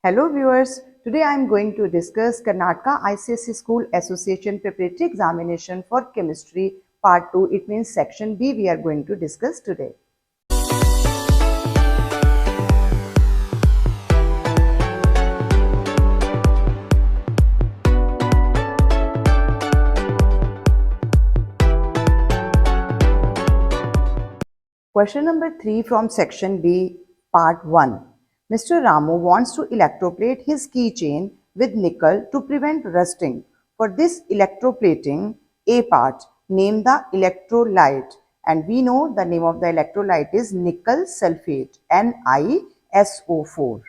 Hello viewers, today I am going to discuss Karnataka ICSE School Association Preparatory Examination for Chemistry Part 2. It means Section B we are going to discuss today. Question number 3 from Section B, Part 1. Mr. Ramu wants to electroplate his keychain with nickel to prevent rusting. For this electroplating, A part, name the electrolyte. And we know the name of the electrolyte is nickel sulfate, NiSO4.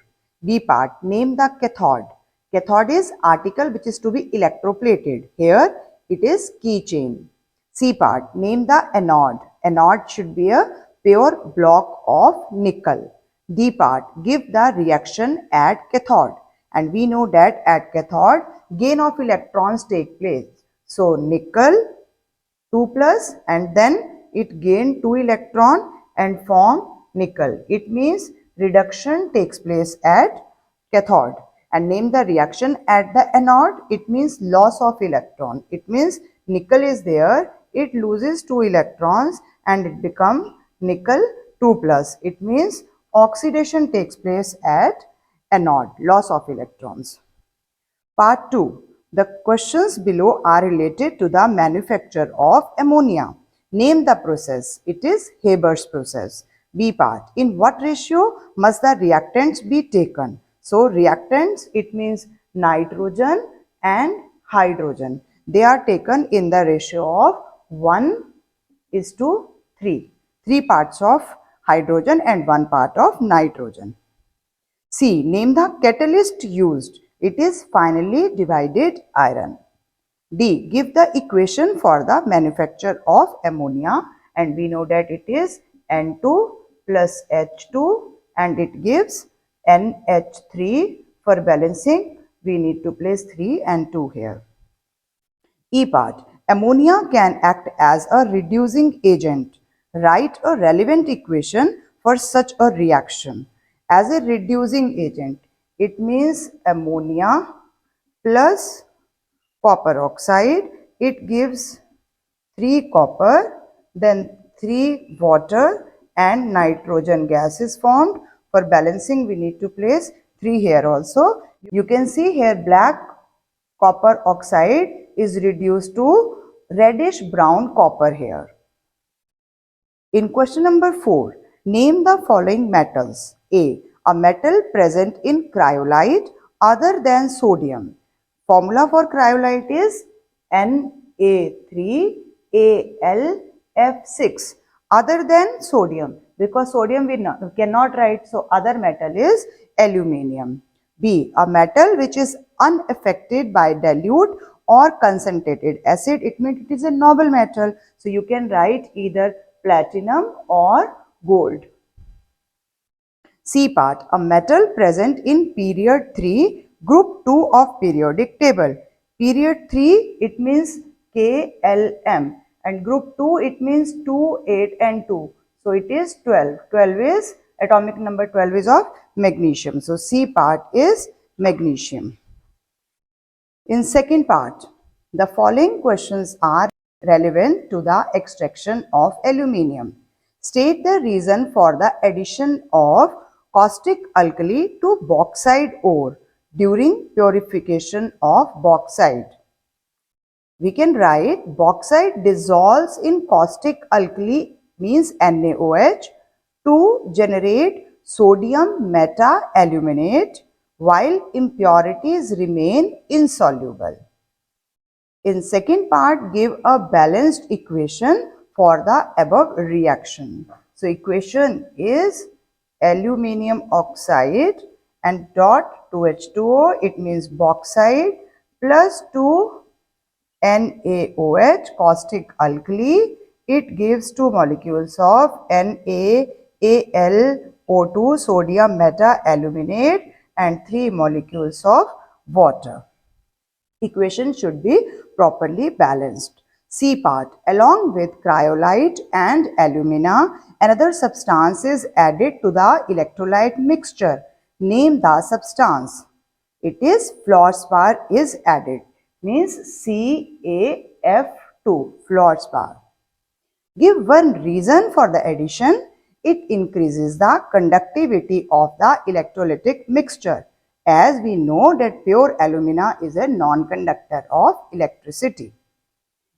B part, name the cathode. Cathode is article which is to be electroplated. Here it is keychain. C part, name the anode. Anode should be a pure block of nickel. D part, give the reaction at cathode. And we know that at cathode, gain of electrons take place. So nickel 2 plus and then it gain 2 electron and form nickel. It means reduction takes place at cathode. And name the reaction at the anode. It means loss of electron. It means nickel is there, it loses 2 electrons and it becomes nickel 2 plus. It means oxidation takes place at anode, loss of electrons. Part 2. The questions below are related to the manufacture of ammonia. Name the process. It is Haber's process. B part. In what ratio must the reactants be taken? So reactants, it means nitrogen and hydrogen. They are taken in the ratio of 1:3. 3 parts of hydrogen and 1 part of nitrogen. C. Name the catalyst used. It is finely divided iron. D. Give the equation for the manufacture of ammonia and we know that it is N2 plus H2 and it gives NH3. For balancing, we need to place 3 and 2 here. E part. Ammonia can act as a reducing agent. Write a relevant equation for such a reaction. As a reducing agent, it means ammonia plus copper oxide. It gives 3 copper, then 3 water and nitrogen gas is formed. For balancing, we need to place 3 here also. You can see here black copper oxide is reduced to reddish brown copper here. In question number 4, name the following metals. A metal present in cryolite other than sodium. Formula for cryolite is Na3Al(F6) other than sodium, because sodium we cannot write, so other metal is aluminium. B, a metal which is unaffected by dilute or concentrated acid. It means it is a noble metal, so you can write either platinum or gold. C part, a metal present in period 3, group 2 of periodic table. Period 3, it means KLM and group 2, it means 2, 8 and 2. So it is 12. 12 is, atomic number 12 is of magnesium. So C part is magnesium. In second part, the following questions are relevant to the extraction of aluminium. State the reason for the addition of caustic alkali to bauxite ore during purification of bauxite. We can write bauxite dissolves in caustic alkali means NaOH to generate sodium meta-aluminate while impurities remain insoluble. In second part, give a balanced equation for the above reaction. So equation is aluminium oxide and dot 2H2O, it means bauxite plus 2 NaOH caustic alkali. It gives 2 molecules of NaAlO2 sodium meta-aluminate and 3 molecules of water. Equation should be properly balanced. C part, along with cryolite and alumina, another substance is added to the electrolyte mixture. name the substance. It is fluorspar is added, means CaF2, fluorspar. Give one reason for the addition. It increases the conductivity of the electrolytic mixture, as we know that pure alumina is a non-conductor of electricity.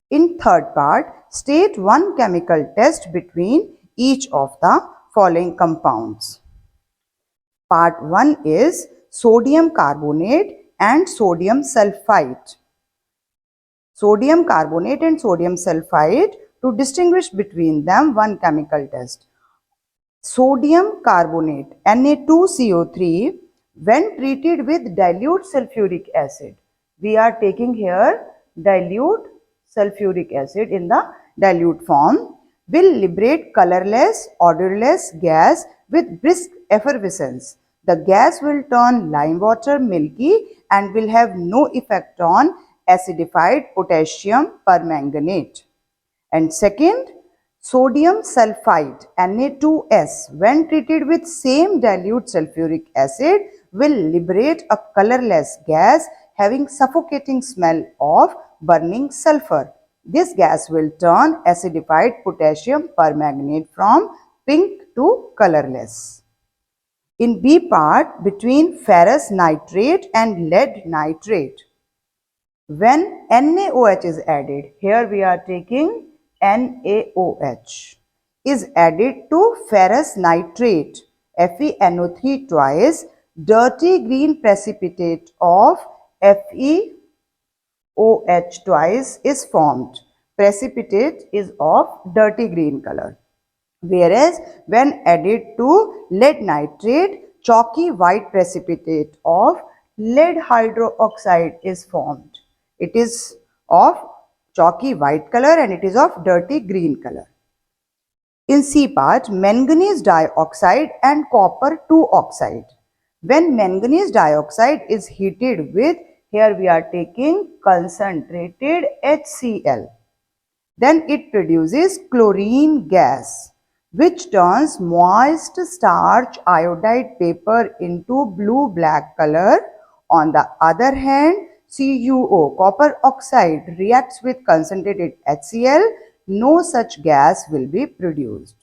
In third part, state one chemical test between each of the following compounds. Part 1 is sodium carbonate and sodium sulfite. Sodium carbonate and sodium sulfite, to distinguish between them, one chemical test. Sodium carbonate Na2CO3 when treated with dilute sulfuric acid. We are taking here dilute sulfuric acid in the dilute form, will liberate colorless, odorless gas with brisk effervescence. The gas will turn lime water milky and will have no effect on acidified potassium permanganate. And second, sodium sulfite Na2S when treated with same dilute sulfuric acid will liberate a colorless gas having suffocating smell of burning sulfur. This gas will turn acidified potassium permanganate from pink to colorless. In B part, between ferrous nitrate and lead nitrate, when NaOH is added, here we are taking NaOH, is added to ferrous nitrate, FeNO3 twice, dirty green precipitate of FeOH twice is formed. Precipitate is of dirty green color. Whereas when added to lead nitrate, chalky white precipitate of lead hydroxide is formed. It is of chalky white color and it is of dirty green color. In C part, manganese dioxide and copper 2 oxide. When manganese dioxide is heated with, here we are taking concentrated HCl, then it produces chlorine gas, which turns moist starch iodide paper into blue-black color. On the other hand, CuO, copper oxide, reacts with concentrated HCl, no such gas will be produced.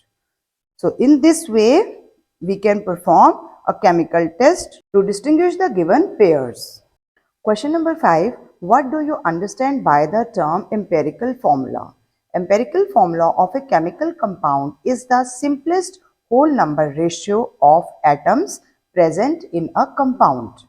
So, in this way, we can perform a chemical test to distinguish the given pairs. Question number 5. What do you understand by the term empirical formula? Empirical formula of a chemical compound is the simplest whole number ratio of atoms present in a compound.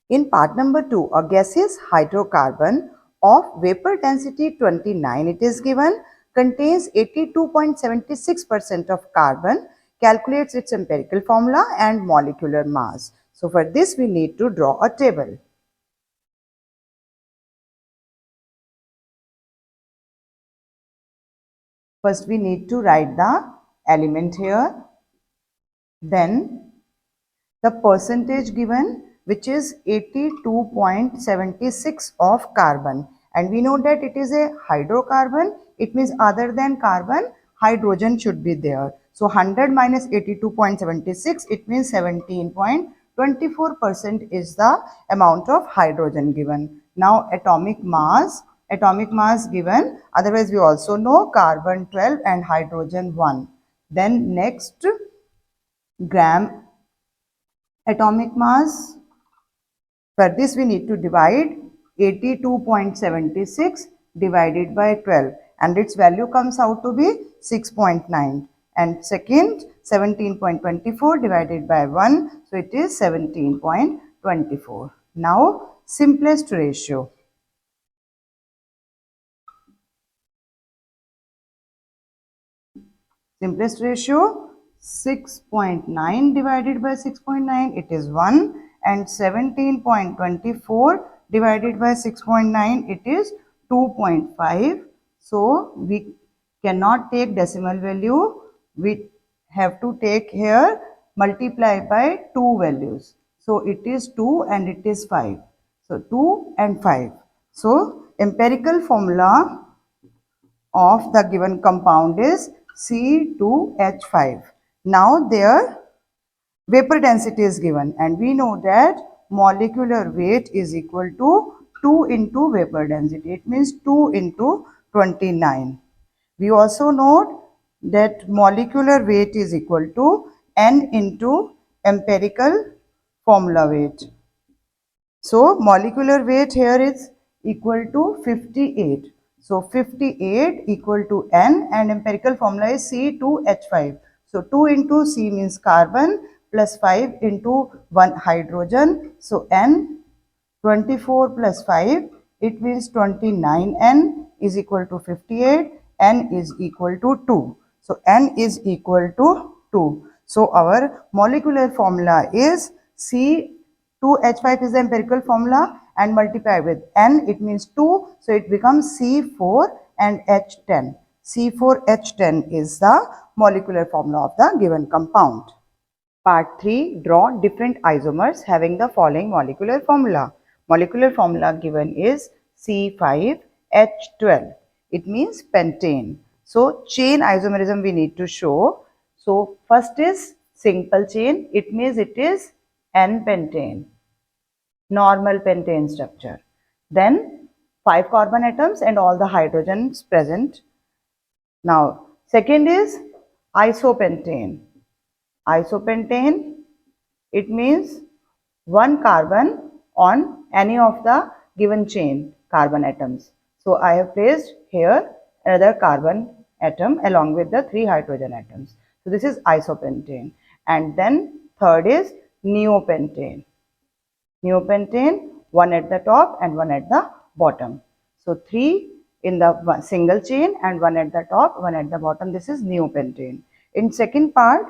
In part number 2, a gaseous hydrocarbon of vapor density 29, it is given, contains 82.76% of carbon, calculates its empirical formula and molecular mass. So for this we need to draw a table. First we need to write the element here, then the percentage given, which is 82.76 of carbon, and we know that it is a hydrocarbon. It means other than carbon, hydrogen should be there. So 100 minus 82.76, it means 17.24% is the amount of hydrogen given. Now atomic mass given, otherwise we also know carbon 12 and hydrogen 1. Then next, gram atomic mass. For this we need to divide 82.76 divided by 12 and its value comes out to be 6.9. And second, 17.24 divided by 1, so it is 17.24. Now simplest ratio. Simplest ratio, 6.9 divided by 6.9, it is 1, and 17.24 divided by 6.9, it is 2.5. So we cannot take decimal value, we have to take here multiply by 2 values. So it is 2 and it is 5. So 2 and 5. So empirical formula of the given compound is C2H5. Now their vapor density is given, and we know that molecular weight is equal to 2 into vapor density. It means 2 into 29. We also note that molecular weight is equal to N into empirical formula weight. So molecular weight here is equal to 58. So 58 equal to N, and empirical formula is C2H5. So 2 into C means carbon plus 5 into 1 hydrogen. So N 24 plus 5, it means 29N is equal to 58. N is equal to 2. So N is equal to 2. So our molecular formula is C2H5 is the empirical formula, and multiply with N, it means 2. So it becomes C4 and H10. C4H10 is the molecular formula of the given compound. Part 3. Draw different isomers having the following molecular formula. Molecular formula given is C5H12. It means pentane. So chain isomerism we need to show. So first is simple chain. It means it is N-pentane, normal pentane structure. Then 5 carbon atoms and all the hydrogens present. Now second is isopentane. Isopentane, it means 1 carbon on any of the given chain carbon atoms. So I have placed here another carbon atom along with the 3 hydrogen atoms. So this is isopentane. And then third is neopentane. Neopentane, 1 at the top and 1 at the bottom. So 3 in the single chain and 1 at the top, 1 at the bottom. This is neopentane. In second part,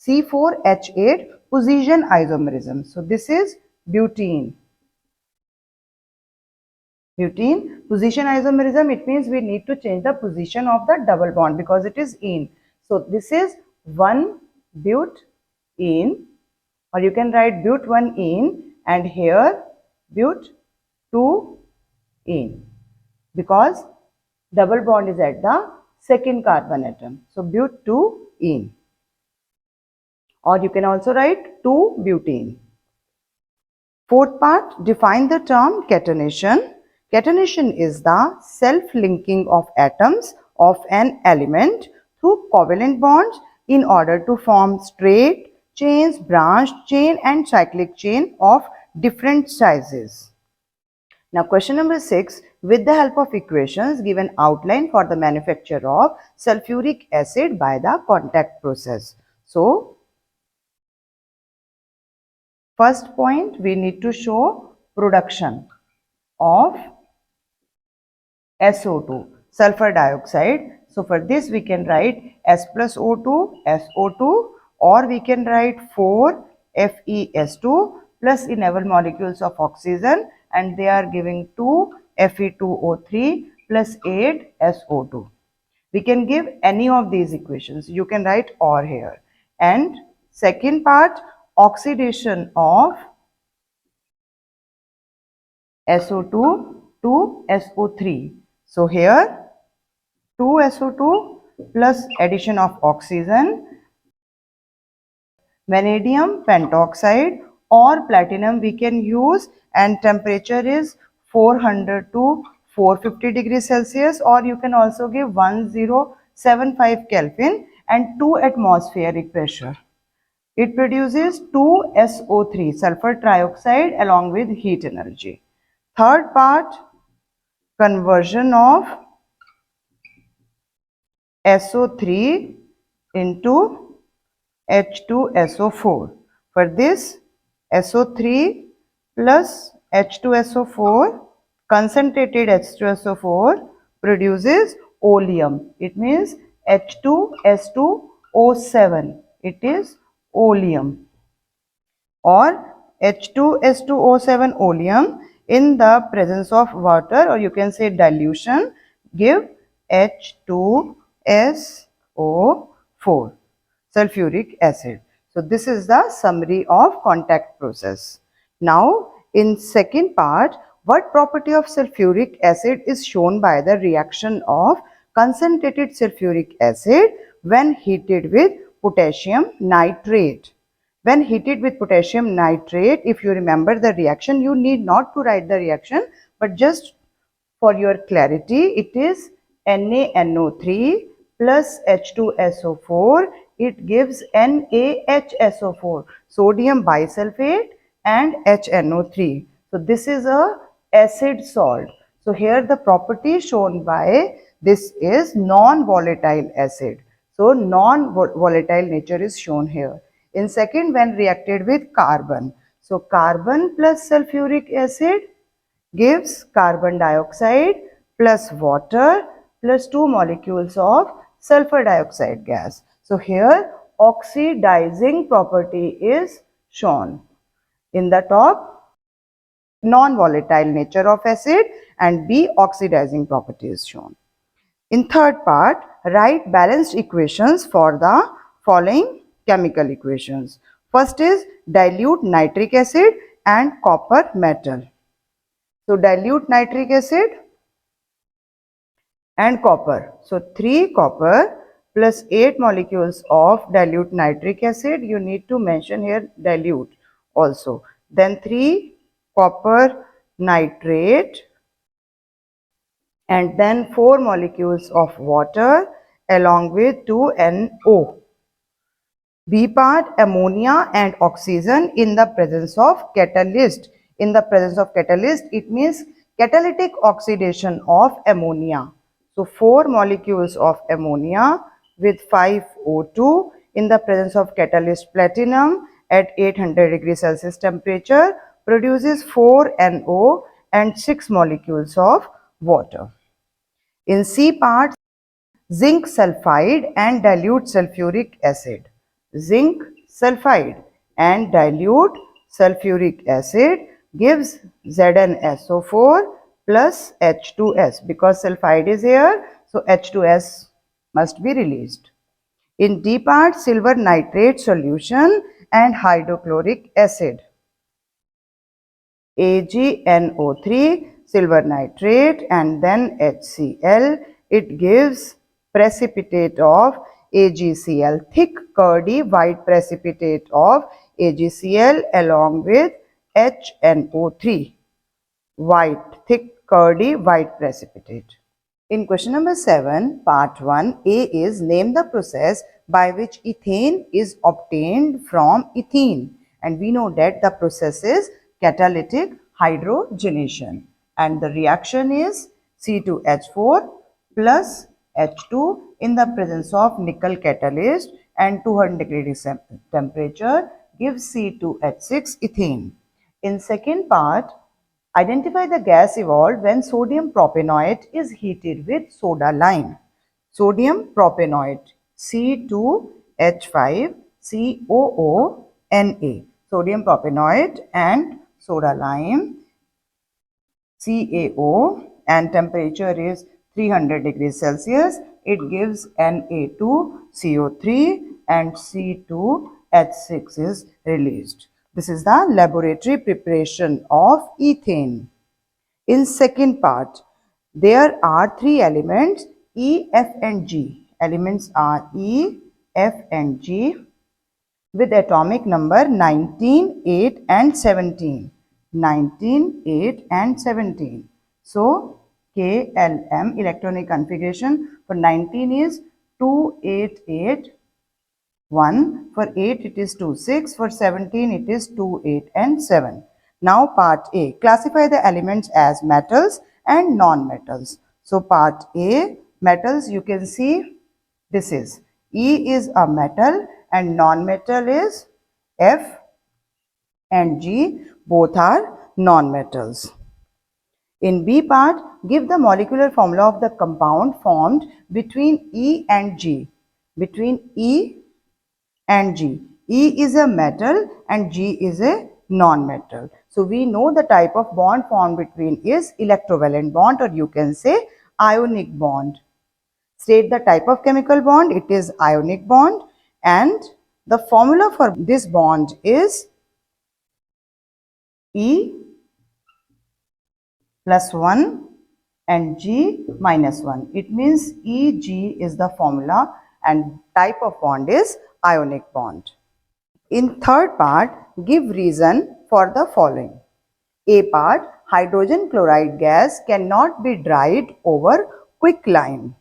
C4H8 position isomerism. So this is butene. Butene position isomerism, it means we need to change the position of the double bond because it is ene. So this is 1 butene, or you can write but 1 ene, and here but 2 ene, because double bond is at the second carbon atom. So but 2 ene. Or you can also write 2-butene. Fourth part, define the term catenation. Catenation is the self-linking of atoms of an element through covalent bonds in order to form straight chains, branched chain and cyclic chain of different sizes. Now question number 6, with the help of equations, give an outline for the manufacture of sulfuric acid by the contact process. So first point, we need to show production of SO2, sulfur dioxide. So for this we can write S plus O2, SO2, or we can write 4 FeS2 plus enable molecules of oxygen, and they are giving 2 Fe2O3 plus 8 SO2. We can give any of these equations. You can write or here. And second part, oxidation of SO2 to SO3. So here 2 SO2 plus addition of oxygen, vanadium pentoxide or platinum we can use, and temperature is 400 to 450 degrees Celsius, or you can also give 1075 Kelvin and 2 atmospheric pressure. It produces 2SO3, sulfur trioxide, along with heat energy. Third part, conversion of SO3 into H2SO4. For this, SO3 plus H2SO4, concentrated H2SO4 produces oleum. It means H2S2O7. It is oleum, or H2S2O7 oleum in the presence of water, or you can say dilution, give H2SO4, sulfuric acid. So this is the summary of contact process. Now in second part, what property of sulfuric acid is shown by the reaction of concentrated sulfuric acid when heated with potassium nitrate? When heated with potassium nitrate, if you remember the reaction, you need not to write the reaction, but just for your clarity, it is NaNO3 plus H2SO4. It gives NaHSO4, sodium bisulfate and HNO3. So this is a acid salt. So here the property shown by this is non-volatile acid. So non-volatile nature is shown here. In second, when reacted with carbon. So carbon plus sulfuric acid gives carbon dioxide plus water plus 2 molecules of sulfur dioxide gas. So here oxidizing property is shown. In the top, non-volatile nature of acid, and B, oxidizing property is shown. In third part, write balanced equations for the following chemical equations. First is dilute nitric acid and copper metal. So dilute nitric acid and copper. So 3 copper plus 8 molecules of dilute nitric acid. You need to mention here dilute also. Then 3 copper nitrate and then 4 molecules of water along with 2 NO. B part, ammonia and oxygen in the presence of catalyst. In the presence of catalyst, it means catalytic oxidation of ammonia. So 4 molecules of ammonia with 5 O2 in the presence of catalyst platinum at 800 degrees Celsius temperature produces 4 NO and 6 molecules of water. In C part, zinc sulfide and dilute sulfuric acid. Zinc sulfide and dilute sulfuric acid gives ZnSO4 plus H2S. Because sulfide is here, so H2S must be released. In D part, silver nitrate solution and hydrochloric acid. AgNO3, silver nitrate, and then HCl. It gives precipitate of AgCl, thick curdy white precipitate of AgCl along with HNO3, white, thick curdy white precipitate. In question number 7, part 1, A is name the process by which ethane is obtained from ethene. And we know that the process is catalytic hydrogenation. And the reaction is C2H4 plus H2 in the presence of nickel catalyst and 200 degrees temperature gives C2H6 ethane. In second part, identify the gas evolved when sodium propanoate is heated with soda lime. Sodium propanoate C2H5COO-Na. Sodium propanoate and soda lime CaO, and temperature is 300 degrees Celsius. It gives Na2CO3 and C2H6 is released. This is the laboratory preparation of ethane. In second part, there are 3 elements E, F and G. Elements are E, F and G with atomic number 19, 8 and 17. 19, 8 and 17. So, KLM electronic configuration for 19 is 2881. For 8 it is 26. For 17 it is 28 and 7. Now part A. Classify the elements as metals and non-metals. So part A, metals, you can see this is E is a metal and non-metal is F and G, both are non-metals. In B part, give the molecular formula of the compound formed between E and G. Between E and G. E is a metal and G is a non-metal. So we know the type of bond formed between is electrovalent bond, or you can say ionic bond. State the type of chemical bond. It is ionic bond, and the formula for this bond is E plus 1 and G minus 1. It means EG is the formula and type of bond is ionic bond. In third part, give reason for the following. A part, hydrogen chloride gas cannot be dried over quicklime.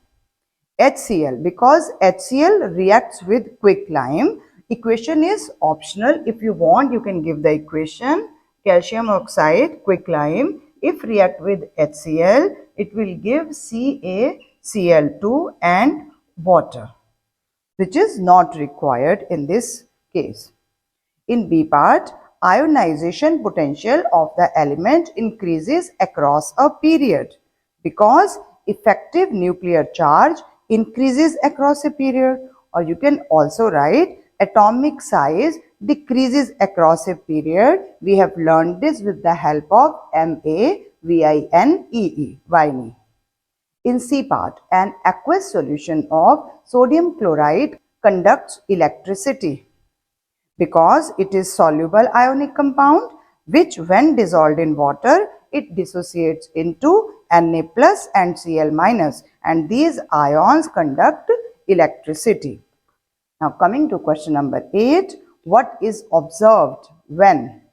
HCl, because HCl reacts with quicklime. Equation is optional. If you want, you can give the equation. Calcium oxide, quicklime. If react with HCl, it will give CaCl2 and water, which is not required in this case. In B part, ionization potential of the element increases across a period because effective nuclear charge increases across a period, or you can also write atomic size decreases across a period. We have learned this with the help of Vinee. In C part, an aqueous solution of sodium chloride conducts electricity because it is soluble ionic compound which when dissolved in water it dissociates into Na plus and Cl minus, and these ions conduct electricity. Now coming to question number 8, what is observed when?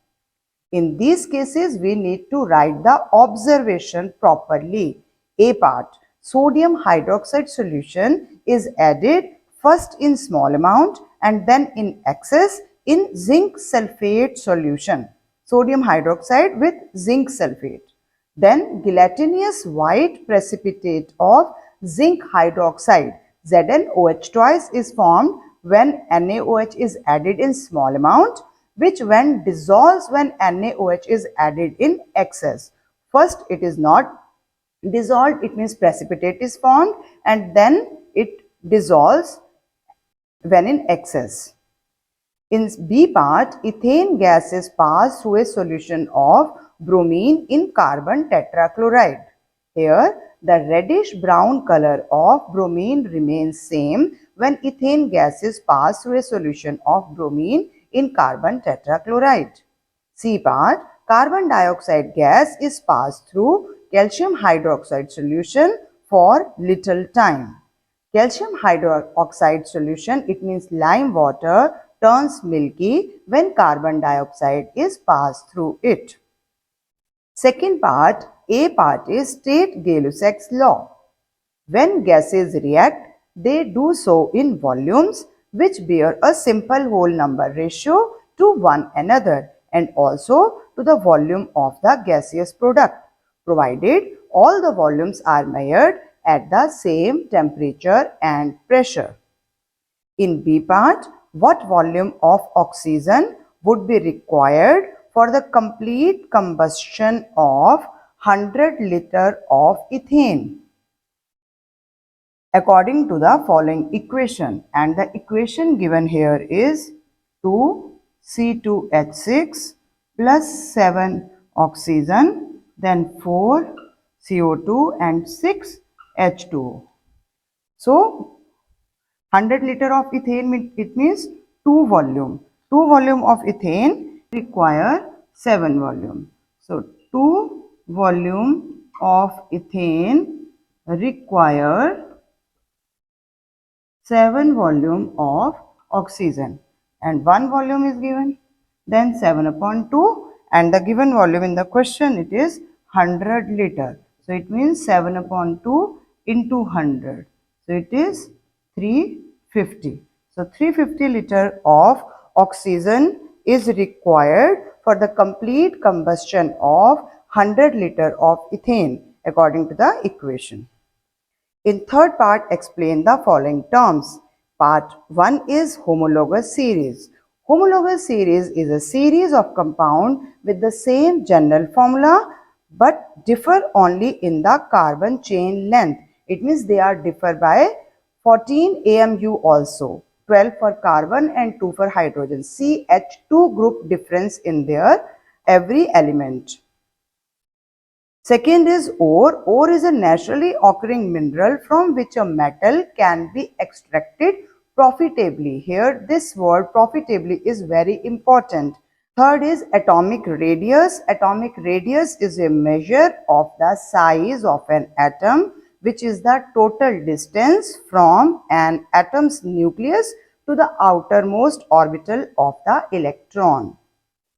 In these cases we need to write the observation properly. A part, sodium hydroxide solution is added first in small amount and then in excess in zinc sulfate solution. Sodium hydroxide with zinc sulfate. Then gelatinous white precipitate of zinc hydroxide ZnOH twice is formed when NaOH is added in small amount, which when dissolves when NaOH is added in excess. First it is not dissolved, it means precipitate is formed, and then it dissolves when in excess. In B part, ethane gas is passed through a solution of bromine in carbon tetrachloride. Here, the reddish brown color of bromine remains same when ethane gas is passed through a solution of bromine in carbon tetrachloride. C part, carbon dioxide gas is passed through calcium hydroxide solution for little time. Calcium hydroxide solution, it means lime water, turns milky when carbon dioxide is passed through it. Second part, A part is state Gay-Lussac's law. When gases react, they do so in volumes which bear a simple whole number ratio to one another and also to the volume of the gaseous product, provided all the volumes are measured at the same temperature and pressure. In B part, what volume of oxygen would be required for the complete combustion of 100 liter of ethane? According to the following equation, and the equation given here is 2C2H6 plus 7 oxygen, then 4 CO2 and 6 H2O. So 100 liter of ethane, it means 2 volume. 2 volume of ethane require 7 volume. So 2 volume of ethane require 7 volume of oxygen, and 1 volume is given, then 7 upon 2, and the given volume in the question it is 100 liter. So it means 7 upon 2 into 100. So it is 350. So 350 liter of oxygen is required for the complete combustion of 100 liter of ethane according to the equation. In third part, explain the following terms. Part 1 is homologous series. Homologous series is a series of compounds with the same general formula but differ only in the carbon chain length. It means they are differ by 14 AMU also, 12 for carbon and 2 for hydrogen. CH2 group difference in their every element. Second is ore. Ore is a naturally occurring mineral from which a metal can be extracted profitably. Here this word profitably is very important. Third is atomic radius. Atomic radius is a measure of the size of an atom, which is the total distance from an atom's nucleus to the outermost orbital of the electron.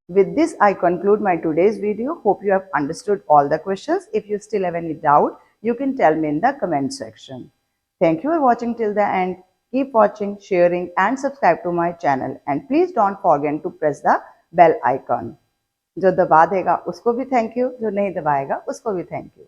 With this, I conclude my today's video. Hope you have understood all the questions. If you still have any doubt, you can tell me in the comment section. Thank you for watching till the end. Keep watching, sharing and subscribe to my channel. And please don't forget to press the bell icon. जो दबा देगा उसको भी thank you, जो नहीं दबाएगा उसको भी thank you.